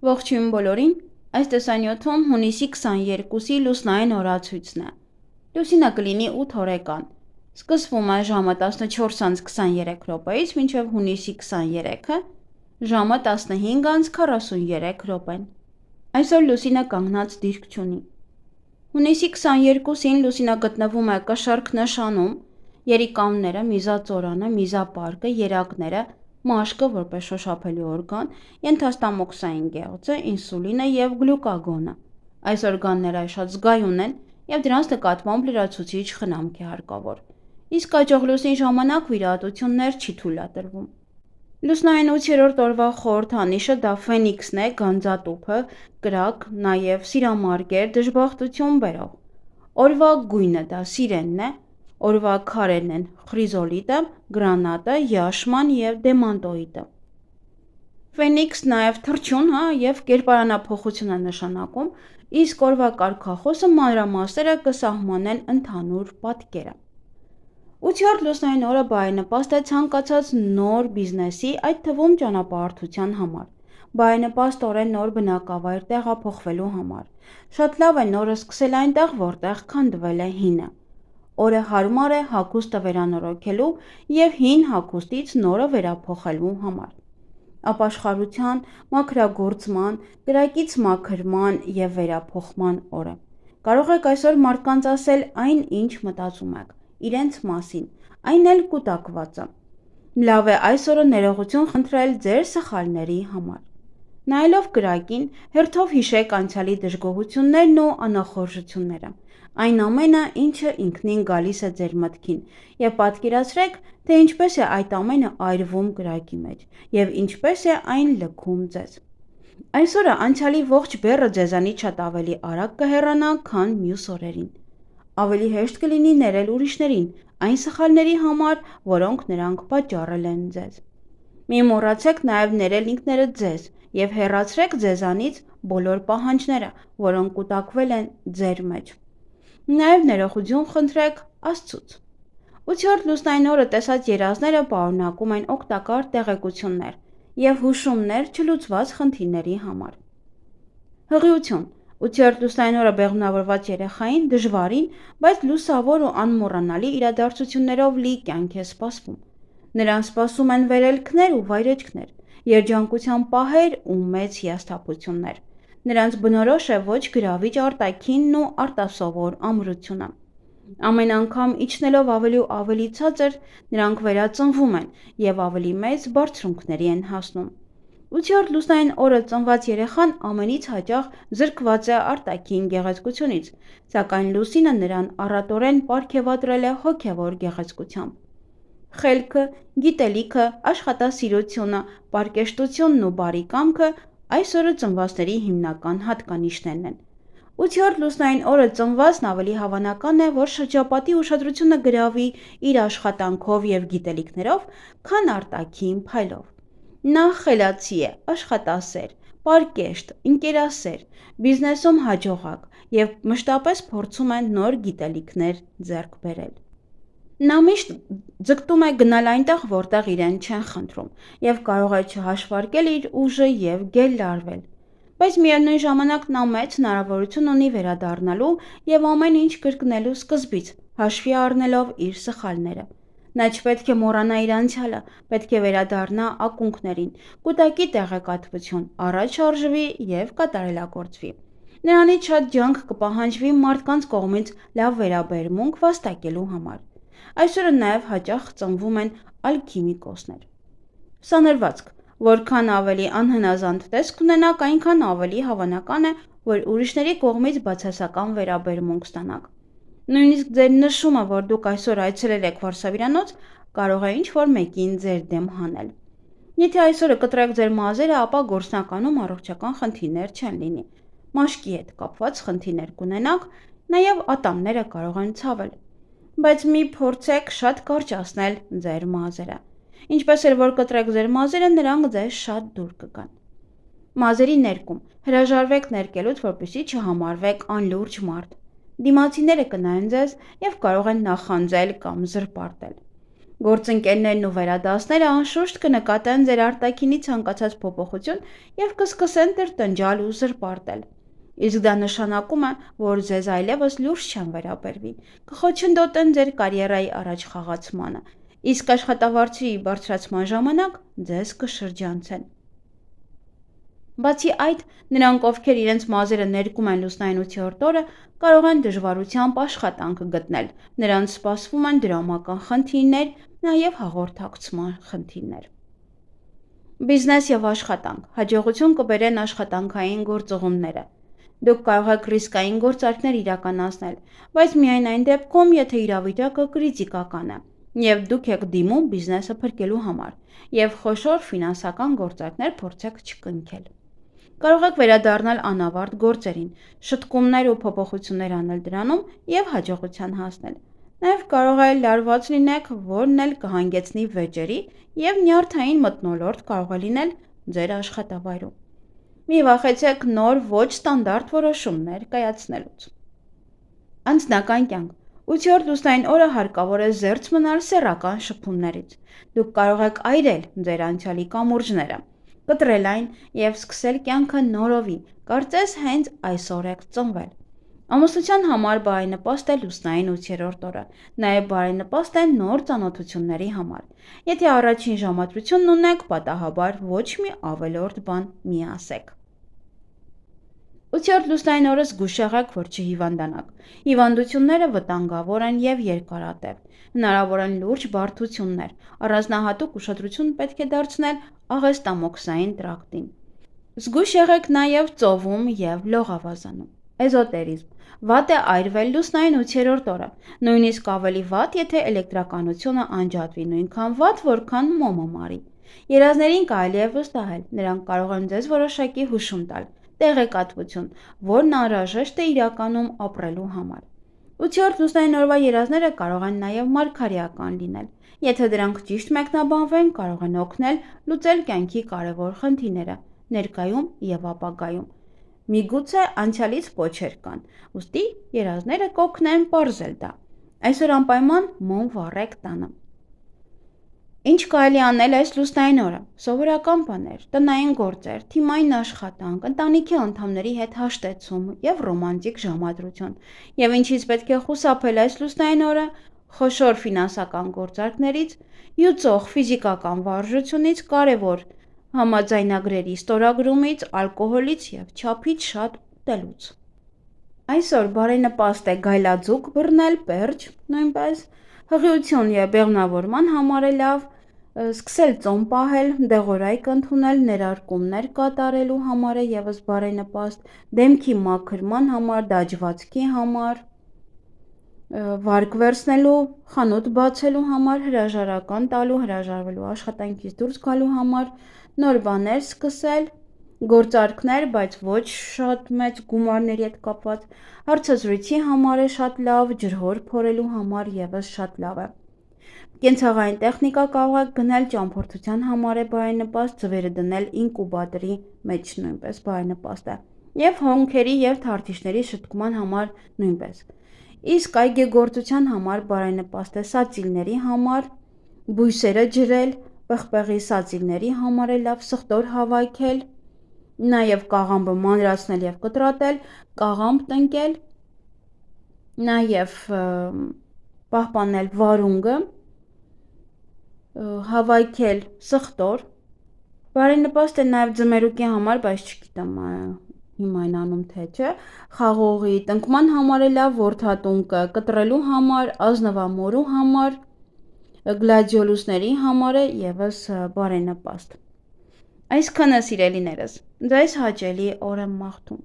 Ողջույն բոլորին, այս տեսանյութում հունիսի 22-ի լուսնային օրացույցն է։ Լուսինը կլինի 8 օրեկան։ Սկսվում է ժամը 14:23 րոպեից մինչև հունիսի 23-ը, ժամը 15:43 րոպեն։ Այսօր լուսինը կանգնած դիրք չունի։ Հունիսի 22-ին լուսինը գտնվում է կշեռք նշանում, երիկամները, միզածորանը, միզապարկը, երակները, մաշկը որպես շոշափելու օրգան, ենթաստամոքսային գեղձը, ինսուլինը և գլյուկագոնը։ Այս օրգանները շատ զգայուն են և դրանց նկատմամբ լրացուցիչ խնամք է հարկավոր, իսկ աճող լուսնի ժամանակ վիրահատություններ չի թույլատրվում։ Լուսնային 8-րդ օրվա խորհրդանիշը դա ֆենիքսն է, գանձատուփը, կրակ, նաև սիրամարգեր, դժբախտություն բերող։ Օրվա գույնը դա սիրենն է, օրվա քարերն են խրիզոլիտը, գրանատը, յաշման և դեմանտոիդը։ Ֆենիքս նաև թռչուն և կերպարանափոխություն է նշանակում, իսկ օրվա կարգախոսը մանրամասները կսահմանեն ընդհանուր պատկերը։ 8-րդ լուսնային օրը բարենպաստ է ցանկացած նոր բիզնեսի, այդ թվում ճանապարհորդության համար, բարենպաստ օր է նոր բնակավայր տեղափոխվելու համար, շատ լավ է նորը սկսել այնտեղ, որտեղ քանդվել է հինը։ Օրը հարմար է հագուստը վերանորոգելու և հին հագուստից նորը վերափոխելու համար։ Ապաշխարության, մաքրագործման, կրակից մաքրման և վերափոխման օր է։ Կարող եք այսօր մարդկանց ասել այն, ինչ մտածում եք իրենց մասին, այն էլ կուտակվածը։ Լավ է այս օրը ներողություն խնդրել ձեր սխալների համար։ Նայելով կրակին, հերթով հիշեք անցյալի դժգոհություններն ու անախորժությունները, այն ամենը, ինչը ինքնին գալիս է ձեր մտքին, և պատկերացրեք, թե ինչպես է այդ ամենը այրվում կրակի մեջ, և ինչպես է այն լքում ձեզ։ Այսօրը անցյալի ողջ բեռը ձեզանից շատ ավելի արագ կհեռանա, քան մյուս օրերին։ Ավելի հեշտ կլինի ներել ուրիշներին այն սխալների համար, որոնք նրանք պատճառել են ձեզ։ Մի մոռացեք նաև ներել ինքներդ ձեզ և հեռացրեք ձեզանից բոլոր պահանջները, որոնք կուտակվել են ձեր մեջ։ Նաև ներողություն խնդրեք Աստծուց։ 8-րդ լուսնային օրը տեսած երազները պարունակում են օգտակար տեղեկություններ և հուշումներ չլուծված խնդիրների համար։ Հղիություն։ 8-րդ լուսնային օրը բեղմնավորված երեխային դժվարին, բայց լուսավոր ու անմոռանալի իրադարձություններով լի կյանք է սպասվում։ Նրան սպասում են վերելքներ ու վայրէջքներ, երջանկության պահեր ու մեծ հիասթափություններ։ Նրանց բնորոշ է ոչ գրավիչ արտաքինն ու արտասովոր ամրությունը։ Ամեն անգամ իջնելով ավելի ու ավելի ցածր, նրանք վերածնվում են և ավելի մեծ բարձունքների են հասնում։ 8-րդ լուսնային օրը ծնված երեխան ամենից հաճախ զրկված է արտաքին գեղեցկությունից, սակայն լուսինը նրան առատորեն պարգևատրել է հոգևոր գեղեցկությամբ։ Խելքը, գիտելիքը, աշխատասիրությունը, պարկեշտությունն ու բարի կամքը այս օրը ծնվածների հիմնական հատկանիշներն են։ 8-րդ լուսնային օրը ծնվածն ավելի հավանական է, որ շրջապատի ուշադրությունը գրավի իր աշխատանքով և գիտելիքներով, քան արտաքին փայլով։ Նա խելացի է, աշխատասեր, պարկեշտ, ընկերասեր, բիզնեսում հաջողակ և մշտապես փորձում է նոր գիտելիքներ ձեռք բերել։ Նա միշտ ձգտում է գնալ այնտեղ, որտեղ իրեն չեն խնդրում, և կարող է չհաշվարկել իր ուժը և գելլարվել։ Բայց միևնույն ժամանակ նա մեծ հնարավորություն ունի վերադառնալու և ամեն ինչ կրկնելու սկզբից, հաշվի առնելով իր սխալները։ Նա չպետք է մոռանա իր անցյալը, պետք է վերադառնա ակունքներին, կուտակի տեղեկատվություն, առաջ շարժվի և կատարելագործվի։ Նրանից շատ ջանք կպահանջվի մարդկանց կողմից լավ վերաբերմունք վաստակելու համար։ Այսօրը նաև հաճախ ծնվում են ալքիմիկոսներ։ Սանրվածք։ Որքան ավելի անհնազանդ տեսք ունենաք, այնքան ավելի հավանական է, որ ուրիշների կողմից բացասական վերաբերմունք ստանաք։ Նույնիսկ ձեր նշումը, որ դուք այսօր այցելել եք վարսավիրանոց, կարող է ինչ-որ մեկին ձեր դեմ հանել։ Եթե այսօրը կտրեք ձեր մազերը, ապա գործնականում առողջական խնդիրներ չեն լինի։ Մաշկի հետ կապված խնդիրներ կունենաք, նաև ատամները կարող են ցավել։ Բայց մի փորձեք շատ կարճացնել ձեր մազերը։ Ինչպես էլ որ կտրեք ձեր մազերը, նրանք ձեզ շատ դուր կգան։ Մազերի ներկում։ Հրաժարվեք ներկելուց, որպեսզի չհամարվեք անլուրջ մարդ։ Դիմացիները կնայեն ձեզ և կարող են նախանձել կամ զրպարտել։ Գործընկերներն ու վերադասները անշուշտ կնկատեն ձեր արտաքինի ցանկացած փոփոխություն եւ կսկսեն տրտնջալ ու զրպարտել։ Իսկ դա նշանակում է, որ ձեզ այլևս լուրջ չեն վերաբերվի, կխոչընդոտեն ձեր կարիերայի առաջ խաղացմանը, իսկ աշխատավարձի բարձրացման ժամանակ ձեզ կշրջանցեն։ Բացի այդ, նրանք, ովքեր իրենց մազերը ներկում են լուսնային 8-րդ օրը, կարող են դժվարությամբ աշխատանք գտնել, նրանց սպասվում են դրամական խնդիրներ, նաև հաղորդակցման խնդիրներ։ Բիզնես եւ աշխատանք, հաջողություն կբերեն աշխատանքային գործողումները։ Դուք կարող եք ռիսկային գործարքներ իրականացնել, բայց միայն այն դեպքում, եթե իրավիճակը կրիտիկական է, եւ դուք եք դիմում բիզնեսը փրկելու համար, եւ խոշոր ֆինանսական գործարքներ փորձեք չկնքել։ Կարող եք վերադառնալ անավարտ գործերին, շտկումներ ու փոփոխություններ անել դրանում եւ հաջողության հասնել։ Նաեւ կարող է լարված լինեք, որն էլ կհանգեցնի վեճերի եւ նյարդային մթնոլորտ կարող է լինել ձեր աշխատավայրում։ Մի վախեցեք նոր ոչ ստանդարտ որոշումներ կայացնելուց։ Անձնական կյանք։ 8-րդ լուսնային օրը հարկավոր է զերծ մնալ սեռական շփումներից։ Դուք կարող եք այրել ձեր անցյալի կամուրջները, կտրել այն եւ սկսել կյանքը նորովի, կարծես հենց այսօր եք ծնվել։ Ամուսնության համար բարենպաստ է լուսնային 8-րդ օրը, նաեւ բարենպաստ է նոր ծանոթությունների համար։ Եթե առաջին ժամադրությունն ունեք, պատահաբար ոչ մի ավելորդ բան մի ասեք։ 8-րդ լուսնային օրը զգույշ եղեք, որ չհիվանդանաք։ Հիվանդությունները վտանգավոր են եւ երկարատև։ Հնարավոր են լուրջ բարդություններ, առանձնահատուկ ուշադրություն պետք է դարձնել աղեստամոքսային տրակտին։ Զգույշ եղեք նաեւ ծովում եւ լողավազանում։ Էզոտերիզմ։ Վատ է այրվել լուսնային 8-րդ օրը, նույնիսկ ավելի վատ, եթե էլեկտրականությունը անջատվի, նույնքան վատ, որքան մոմը մարի։ Երազներին կարելի է վստահել, նրանք կարող են ձեզ որոշակի հուշում տալ, տեղեկատվություն, որն անհրաժեշտ է իրականում ապրելու համար։ 8-րդ լուսնային օրվա երազները կարող են նաև մարգարեական լինել։ Եթե դրանք ճիշտ մեկնաբանվեն, կարող են օգնել լուծել կյանքի կարևոր խնդիրները, ներկայում եւ ապագայում։ Միգուցե անցյալից պոչեր կան, ուստի երազները կօգնեն պարզել դա։ Այսօր անպայման մոմ վառեք տանը։ Ինչ կարելի անել այս լուսնային օրը։ Սովորական բաներ, տնային գործեր, թիմային աշխատանք, ընտանիքի անդամների հետ հաշտեցում եւ ռոմանտիկ ժամադրություն։ Եվ ինչից պետք է խուսափել այս լուսնային օրը, խոշոր ֆինանսական գործարքներից, յուծող ֆիզիկական վարժությունից, կարևոր համաձայնագրերի ստորագրումից, ալկոհոլից եւ չափից շատ ուտելուց։ Այսօր բարենպաստ է գայլաձուկ բռնել, պերճ, նույնպես հղիություն եւ բեղմնավորման համար է լավ, սկսել ծոմ պահել, դեղորայք ընդունել, ներարկումներ կատարելու համար է եւս բարենպաստ, դեմքի մաքրման համար, դաջվածքի համար, վարկ վերցնելու, խանութ բացելու համար, հրաժարական տալու, հրաժարվելու աշխատանքից դուրս գալու համար, նոր բաներ սկսել, գործարքներ, բայց ոչ շատ մեծ գումարների հետ կապված, հարցազրույցի համար է շատ լավ, ջրհոր փորելու համար եւս շատ լավ է։ Կենցաղային տեխնիկա կարող եք գնել ճամփորդության համար է բարենպաստ, ձվերը դնել ինկուբատորի մեջ նույնպես բարենպաստ է։ Եվ հոնքերի եւ թարթիշների շտկման համար նույնպես։ Իսկ այգեգործության համար բարենպաստ է սածիլների համար, բույսերը ջրել, պղպեղի սածիլների համար է լավ սխտոր հավաքել, նաև կաղամբը մանրացնել եւ կտրատել, կաղամբ տնկել, նաև պահպանել վարունգը, հավաքել սխտոր, բարենպաստ է նաև ձմերուկի համար, բայց չգիտեմ հիմա այն անում թե չէ, խաղողի տնկման համար է լավ, որդատունկը կտրելու համար, ազնվամորու համար, գլադիոլուսների համար է եւս բարենպաստ։ Այսքանը սիրելիներս, ձեզ հաճելի օր եմ մաղթում։